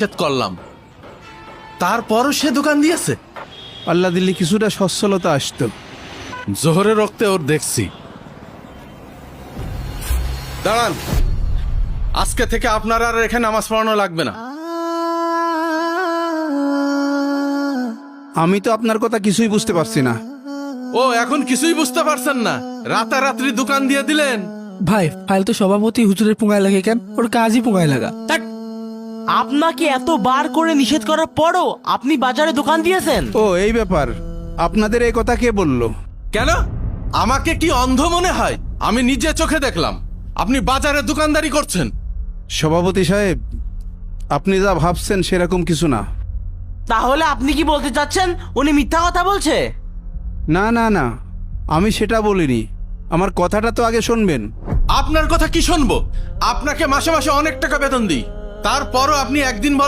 নিষেধ করলাম, তারপরও সে দোকান দিয়েছে। আল্লাহ দিল্লি কিছুটা সচ্ছলতা আসতো। জোহরে রক্তে ওর দেখছি। দাঁড়ান, আজকে থেকে আপনার আর এখানে নামাজ পড়ানো লাগবে না। আমি তো আপনার কথা কিছুই বুঝতে পারছি না। ও এখন কিছুই বুঝতে পারছেন না? রাতারাত্রি দোকান দিয়ে দিলেন। ভাই ফাইল তো সভাপতি হুজুরের পুঙ্গায় লাগে কেন? ওর কাজই পুঙ্গায় লাগা। আপনাকে এত বার করে নিষেধ করার পরও আপনি বাজারে দোকান দিয়েছেন? ও এই ব্যাপার, আপনাদের এই কথা কে বলল? কেন, আমাকে কি অন্ধ মনে হয়? আমি নিজে চোখে দেখলাম আপনি বাজারে দোকানদারি করছেন। সভাপতি সাহেব, আপনি যা ভাবছেন সেরকম কিছু না। তাহলে আপনি কি বলতে চাচ্ছেন উনি মিথ্যা কথা বলছে? না না না, আমি সেটা বলিনি। আমার কথাটা তো আগে শুনবেন। আপনার কথা কি শুনবো? আপনাকে মাসে মাসে অনেক টাকা বেতন দিই, তারপরও আপনি একদিন